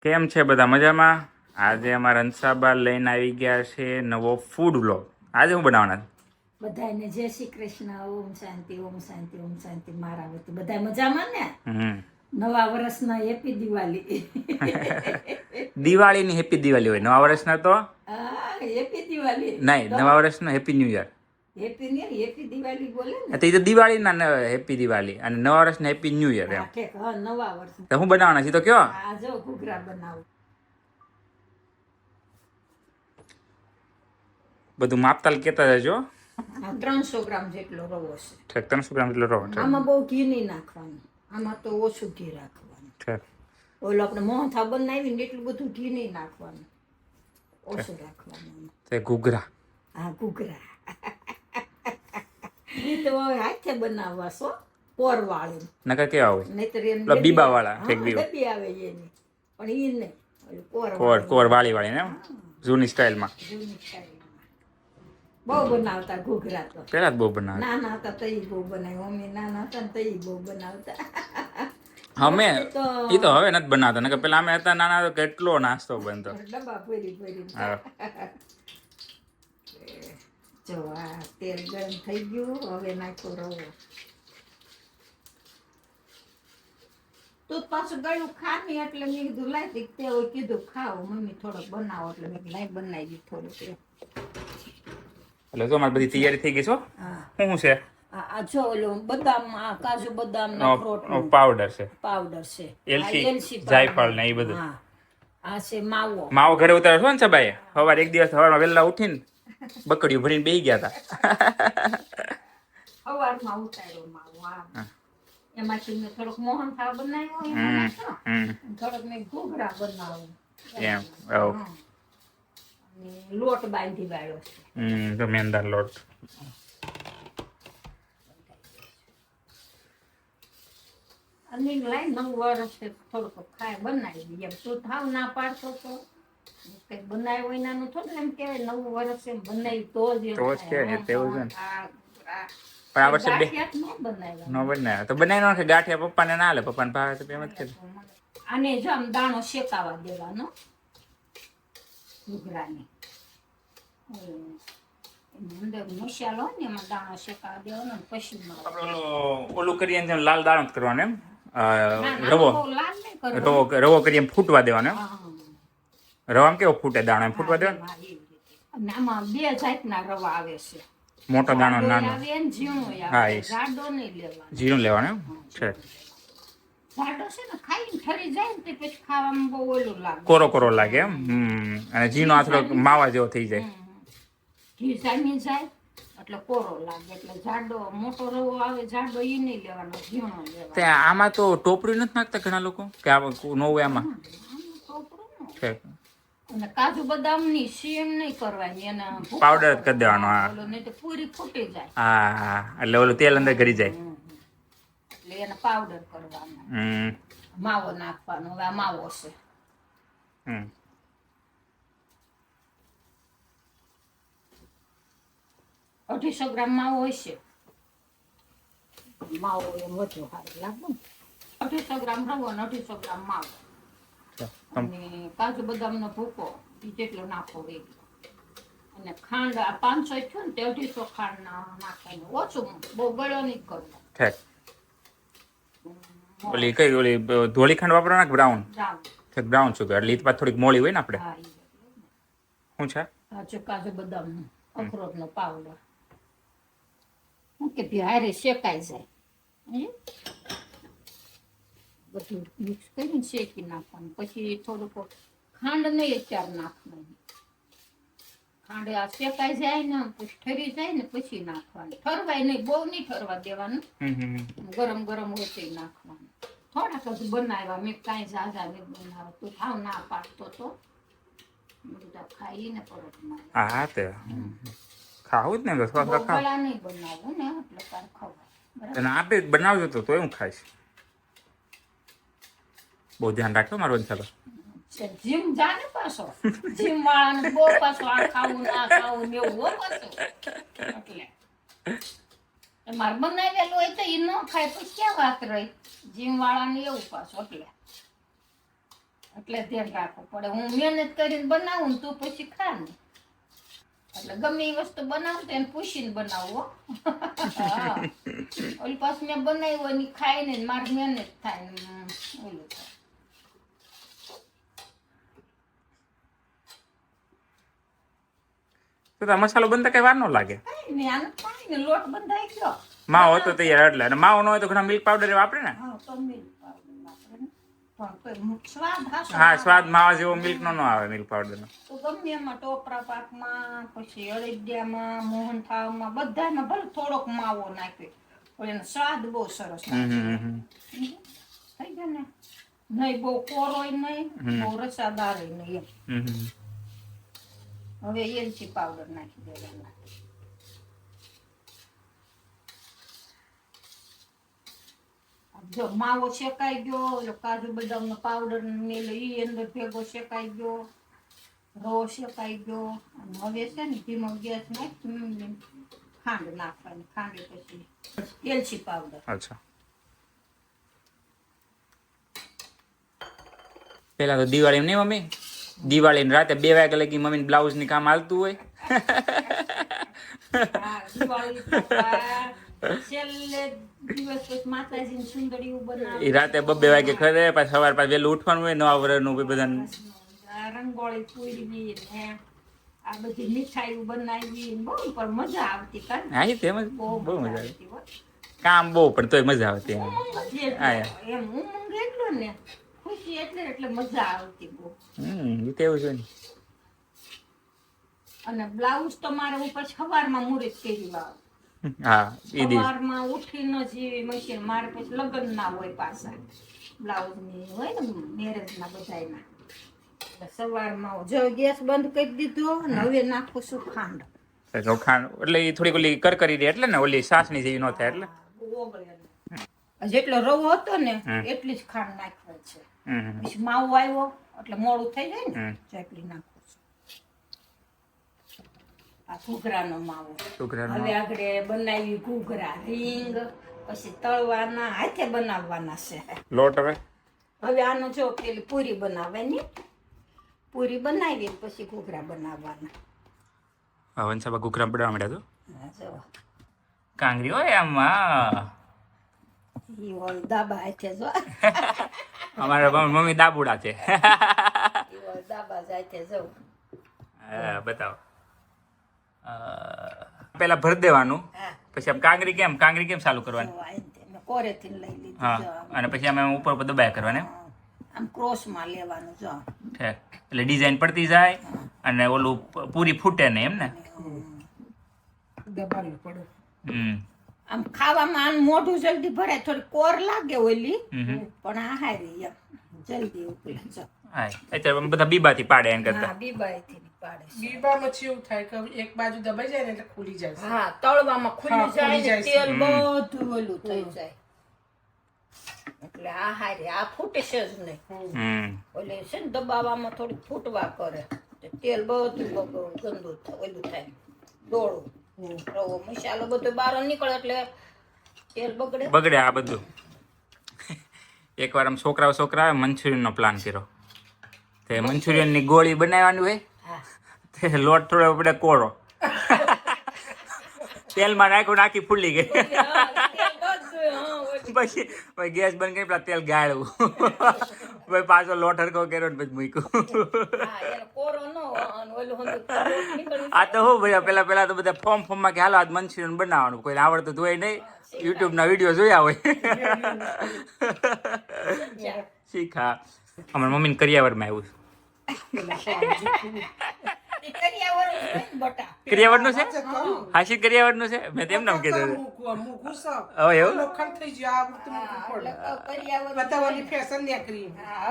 કેમ છે બધા મજામાં? આજે અમારા અંસાબા લઈને આવી ગયા છે નવો ફૂડ વ્લોગ. આજે હું બનાવવાના બધાને જય શ્રી કૃષ્ણ. ઓમ શાંતિ ઓમ શાંતિ ઓમ શાંતિ. મારા વતી બધા મજામાં ને? નવા વર્ષના હેપી દિવાળી. દિવાળીની હેપી દિવાળી હોય, નવા વર્ષના તો હા, હેપી દિવાળી નહીં, નવા વર્ષનો હેપી ન્યૂ યર. હેપી ને હેપી દિવાળી બોલે ને. તો એ તો દિવાળીના હેપી દિવાળી અને નવા વર્ષના હેપી ન્યૂ યર એમ. હા ઠીક. હા, નવા વર્ષ. તો હું બનાવવાના છે તો કયો? આ જો ઘૂઘરા બનાવું. બધું માપતાલ કહેતા જજો. 300 ગ્રામ જેટલો રવો છે. ઠીક, 300 ગ્રામ જેટલો રવો. આમાં બહુ ઘી નહીં નાખવાનું, આમાં તો ઓછું ઘી રાખવાનું. ઠીક. ઓલો આપણે મોહનથાળ બનાવી ને એટલું બધું ઘી નહીં નાખવાનું, ઓછું રાખવાનું. તે ઘૂઘરા. હા, ઘૂઘરા. એ તો હવે હાથે બનાવવા છો, પોરવાળું. નકર કેવા હોય? નહીતર એને પેલા બીબા વાળા, હા, ઠીક બીબા. ડબ્બી આવે એની, પણ ઈ નહીં, ઓલું કોર પોરવાળું. વાળી વાળી ને એમ? જૂની સ્ટાઇલમાં. જૂની સ્ટાઈલમાં. બહુ બનાવતા ઘૂઘરા તો. પેલા જ બહુ બનાવે. નાના હતા તો ઈ બહુ બનાવ્યું, મમ્મી નાના હતા ને તો ઈ બહુ બનાવતા. અમે તો એ તો હવે નથી બનાવતા, નકર પેલા અમે હતા નાના તો કેટલો નાસ્તો બનતો. ડબ્બા ભરી ભરી. હા. જો આ તેલ ગરમ થઈ ગયું, હવે નાખ્યો રવો. તું પાછું ગળ્યું ખાની એટલે મેં કીધું લાઈ તે હોય કીધું ખાવ મમ્મી થોડોક બનાવો એટલે મેં લાઈ બનાવી દીધું થોડુંક. એટલે જો મારી બધી તૈયારી થઈ ગઈ છો. હા, શું છે? આ જો ઓલું બદામ, આ કાજુ બદામ ના ફ્રૂટ પાવડર છે, પાવડર છે. એલચી, આ એલચી જાયફળ ને એ બધું. હા, આ છે માવો. માવો ઘરે ઉતારો છો ને સબાઈ? સવારે એક દિવસ સવારમાં વહેલા ઉઠીને બકડીયું ભરીને બેસી ગયા હતા. સવારમાં ઉતાર્યો માવો. આ એમાંથી મેં થોડોક મોહનથાળ બનાવ્યો, એમાં નાખ્યો. થોડોક મેં ઘૂઘરા બનાવું એમ. અને લોટ બાંધી વાળ્યો છે. તો મેંદાર લોટ. અને લાઈ 9 વર્ષે થોડુંક ખાય બનાવી દઈએ. એમ તું થાવ ના પાડતો તો કઈ બનાવ્યો હોય નાનું થોડું એમ કહેવાય 9 વર્ષે બનાવી તો જ એમ તો જ થાય. કે તેવું છે ને. આ પણ આ વર્ષે બે ગાંઠિયા જ ન બનાવ્યા. નો બનાવ્યા તો બનાવી નાખે ગાંઠિયા. પપ્પાને ના લે, પપ્પાને ભાવે તો એમ જ કે. આને જો આમ દાણો શેકાવા દેવાનો ઘૂઘરાને. અંદર મસાલો હોય ને એમાં દાણો શેકાવા દેવાનો ને પછી આપણે ઓલું કરીએ ને લાલ દાણો જ કરવાનો એમ. રવો બહુ લાલ નહીં કરવાનો. રવો કરીએ એમ ફૂટવા દેવાનો એમ. હા. રવામાં કેવો ફૂટે દાણો એમ ફૂટવા દેવાનો. હા, એવી રીતે. અને આમાં 2 જાતના રવા આવે છે. મોટો દાણો જાડો નાનો. આવે ને ઝીણો હા, આવે. એ. જાડો નહીં લેવાનો. જીરું લેવાનું એમ છે. જાડો છે ને ખાઈને ઠરી જાય ને તે પછી ખાવામાં બહુ ઓલું લાગે. કોરો કોરો લાગે એમ. અને જીનો આ થોડો માવા જેવો થઈ જાય. ઘી જામી જાય એટલે કોરો લાગે. એટલે જાડો મોટો રવો આવે જાડો ઈ નહીં લેવાનો, ઝીણો લેવાનો. તે આમાં તો ટોપરી નથી નાખતા ઘણા લોકો કે આ ન હોય આમાં. આનું ટોપરું ન હોય. છે. અને કાજુ બદામની સીમ નહીં કરવાની, એના ભૂકો પાવડર જ કરી દેવાનો. હા. ઓલો નહીં તો પૂરી ફૂટી જાય. હા, એટલે ઓલું તેલ અંદર ઘરી જાય. એટલે એને પાવડર કરવાનો, માવો નાખવાનો. હવે આ માવો છે. હમ 250 ગ્રામ માવો હોય છે. માવો એમ વધુ સારું લાગે ને. 250 ગ્રામ રવો અને 250 ગ્રામ માવો અને કાજુ બદામનો ભૂકો ઈ જેટલો નાખો એ. અને ખાંડ આ 500 થયું ને તે 250 ખાંડ નાખવાનું. ઓછું, બહુ ગળ્યો નહીં કરવો. ઠીક. ઓલી કઈ ઓલી ધોળી ખાંડ વાપરવાના કે બ્રાઉન? રામ. ઠીક, બ્રાઉન શુગર. એટલે ઈ પાછું થોડીક મોળી હોય ને આપણે. હા, શું છે? કાજુ બદામનો અખરોટનો પાવડર. કે હારે શેકાઈ જાય. બધું મિક્સ કરીને શેકી નાખવાનું. પછી થોડુંક ખાંડ નહીં અત્યારે નાખવાની. ખાંડ આ શેકાઈ જાય ને પછી ઠરી જાય ને પછી નાખવાનું. ઠરવાય નહીં, બહુ નહીં ઠરવા દેવાનું. ગરમ ગરમ હોય તે નાખવાનું. થોડાક જ બનાવ્યા મેં, કાંઈ ઝાઝા નહીં બનાવ્યા. તું થાવ ના પાડતો તો બધા ખાઈને પરત મારે. હા તે ખાવું જ ને બસ ખાવ. ગળા નહીં બનાવવું ને એટલે તાર ખવાય. અને આપે બનાવજો તો હું ખાઈશ. બહુ ધ્યાન રાખજો મારું ચાલો. જીમ જાને પાછો, જીમ વાળાને બહુ પાછો આ ખાવું ના ખાવું ને એવું હો પાછું. એટલે મારે બનાવેલું હોય તો એ ન ખાય તો ક્યાં વાત રહી. જીમ વાળાને એવું પાછું. એટલે એટલે ધ્યાન રાખવું પડે. હું મહેનત કરીને બનાવું ને તું પછી ખા ને. એટલે ગમે એ વસ્તુ બનાવું તો એને પૂછીને બનાવું હો. હા. ઓલી પાછું મેં બનાવ્યું હોય ને ઈ ખાય ને મારી મહેનત થાય ને ઓલું થાય. તો આ મસાલો બનતા કઈ વાર ન લાગે. કાંઈ નહીં, આને કાંઈ નહીં, લોટ બંધાઈ ગયો. માવો હતો તૈયાર એટલે, અને માવો ન હોય તો ઘણા મિલ્ક પાવડર વાપરે ને. હા, તો મિલ્ક પાવડર વાપરે ને. પણ તોય સ્વાદ હાસો હા, આવે. સ્વાદ માવા જેવો મિલ્ક નો આવે મિલ્ક પાવડર નો. તો ગમે એમાં ટોપરા પાકમાં, પછી અળદિયામાં, મોહનથાળમાં, બધામાં ભલે થોડોક માવો નાખ્યો પણ એનો સ્વાદ બહુ સરસ આવે. થઈ ગયો ને. નહીં બહુ કોરોય નહીં, બહુ રસાદાર નહીં એમ. હવે એલચી પાવડર નાખી દેવાના. જો માવો શેકાઈ ગયો, ઓલો કાજુ બદામનો પાવડર મેલો ઈ અંદર ભેગો શેકાઈ ગયો, રવો શેકાઈ ગયો. અને હવે છે ને ધીમો ગેસ નાખી ખાંડ નાખવાની. ખાંડ પછી એલચી પાવડર. અચ્છા. પેલા તો દિવાળી નહીં મમ્મી, દિવાળી ને રાતે 2 વાગે લગી મમ્મી બ્લાઉઝ ની કામ હાલતું હોય. હા, દિવાળી તો છેલ્લે દિવસ પછી માતાજીની સુંદરીઓ બનાવે. એ રાતે 2 વાગે ખરે, પાછું સવાર પાછું વહેલું ઉઠવાનું હોય, નવા વર્ષનું બધાને રંગોળી પૂરવી ને આ બધી મીઠાઈઓ બનાવી બહુ પણ મજા આવતી. હા એ તેમ જ બહુ મજા આવે. આવતી હો. કામ બહુ પણ તોય મજા આવતી એમ. ઉમંગ જ એટલો. એમ ઉમંગ એટલો ને ખુશી એટલે મજા આવતી બહુ. એ તો એવું છે ને. અને બ્લાઉઝ તો મારે હું પછી સવારમાં મુહૂર્ત કરી લાવું. હા એ દિવસ સવારમાં ઉઠીને જેવી મશીન મારે પછી લગ્ન ના હોય પાછા બ્લાઉઝ ની હોય ને મેરેજ ના બધાયના. એટલે સવારમાં જો ગેસ બંધ કરી દીધો ને હવે નાખું છું ખાંડ. ખાંડ એટલે એ થોડીક ઓલી કરકરી દે એટલે ને ઓલી સાસની જેવી ન થાય એટલે. જેટલો રવો હતો ને એટલી જ ખાંડ નાખવા છે. પછી માવો આવ્યો એટલે મોડું થઈ જાય ને એટલી નાખું છું. આ ઘૂઘરાનો માવો. હવે આગળ બનાવી ઘૂઘરા રીંગ, પછી તળવાના હાથે બનાવવાના છે લોટ. હવે આનો જો પેલી પૂરી બનાવવાની, પૂરી બનાવી પછી ઘૂઘરા બનાવવાના. વંશાબા ઘૂઘરા બનાવવા માંડ્યા તો હા, જો કાંગરી હોય આમાં. ઈ ઓલ દાબા હાથે જો. અમારા મમ્મી દાબુડા છે. ઈ ઓલ દાબા હાથે જો. બતાવો. પેલા ભર દેવાનું, પછી આમ કાંગરી કેમ ચાલુ કરવાની? કોરેથી લઈ લીધી. હા, અને પછી અમે ઉપર ઉપર દબાયા કરવાને. આમ ક્રોસમાં લેવાનું જો. એટલે ડિઝાઇન પડતી જાય અને ઓલું પૂરી ફૂટે ને એમ ને. દબાવવું પડે. આમ ખાવામાં આમ મોઢું જલ્દી ભરાય, થોડી કોર લાગે ઓલી પણ આ હારી એમ જલ્દી ઉકળે જો. હા, અત્યારે બધા બીબાથી પાડે એમ કરતા. હા, બીબાથી પાડે. બીબામાં એવું થાય કે એક બાજુ દબાઈ જાય ને એટલે ખુલી જાય. હા, તળવામાં ખુલી જાય ને તેલ બધું ઓલું થઈ જાય. એટલે આ હારી આ ફૂટે છે જ નહીં. ઓલે છે ને દબાવવામાં થોડી ફૂટવા કરે તેલ બધું ગંદુ ઓલું થાય, ડોળું રવો મસાલો બધો બહાર નીકળે એટલે તેલ બગડે. આ બધું. એકવાર આમ છોકરા મંચુરિયન નો પ્લાન કર્યો. તે મંચુરિયન ની ગોળી બનાવવાની હોય, તે લોટ થોડો પડે કોરો, તેલમાં નાખી ફૂલી ગઈ. પછી ગેસ બંધ કરી પેલા તેલ ગાળવું, પછી પાછો લોટ હરકો કર્યો ને પછી મૂક્યું. આ તો હું ભાઈ પેલા તો બધા ફોર્મમાં કે હાલો આજ મંચુરિયન બનાવવાનું, કોઈ આવડતું હોય નહીં, યુટ્યુબ ના વિડીયો જોયા હોય. શીખા. અમારા મમ્મી ને કરિયાવરમાં આવ્યું. કરિયાવર નું છે? હાશી કરિયાવર નું છે? મેં તેમ નામ કીધું.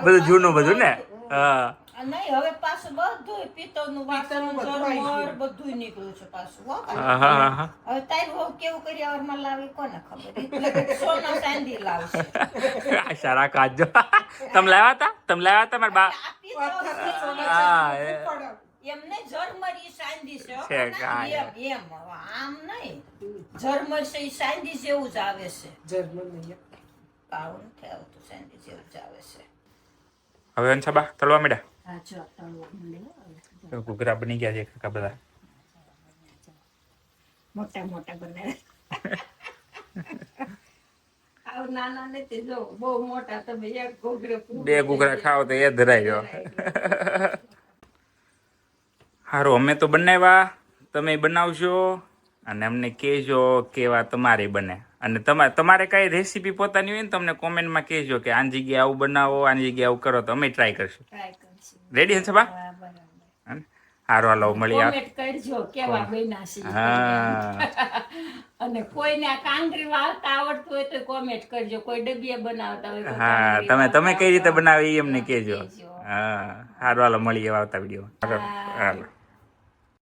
બધું જૂનું બધું ને. હા, નહીં હવે પાછું બધું પિત્તળનું વાસણ બધું નીકળ્યું છે પાછું. હવે તારું કેવું કરિયાવરમાં લાવી કોને ખબર? સોના ચાંદી લાવશે. આશા રાખો આજ. તમે લાવ્યા હતા મારા બા? એમ નહીં, ઝરમરી ચાંદી છે એમ આમ નહીં. ઝરમર છે એ ચાંદી જેવું જ આવે છે. કાળું નથી આવતું, ચાંદી જેવું જ આવે છે. હવે અંછાબા તળવા માંડ્યા હા જો તળવા માંડે હવે. તો ઘૂઘરા બની ગયા છે કાકા બધા. મોટા મોટા બનાવે આવ નાના નથી જો બહુ મોટા તમે એક ઘોઘરે પૂરું 2 ઘૂઘરા ખાઓ તો એ ધરાઈ ગયો. સારું, અમે તો બનાવ્યા, તમે બનાવજો અને અમને કહેજો કેવા તમારે બને. અને તમારે કઈ રેસીપી પોતાની હોય ને તમને કોમેન્ટમાં કહેજો કે આની જગ્યાએ આવું બનાવો, આની જગ્યાએ આવું કરો, તો અમે ટ્રાય કરશું. ટ્રાય કરશું. રેડી છે બા? હા બરાબર. સારું, હાલો મળીએ. કોમેન્ટ કરજો કેવા બન્યા છે. હા અને કોઈને આ કાંગરી વાળતા આવડતું હોય તો કોમેન્ટ કરજો. કોઈ ડબીએ બનાવતા હોય તો હા, કાંગરી તમે કઈ રીતે વાળતા બનાવી એ અમને કહેજો. કહેજો. હા, સારું, હાલો મળીએ આવતા વિડીયો. હાલો.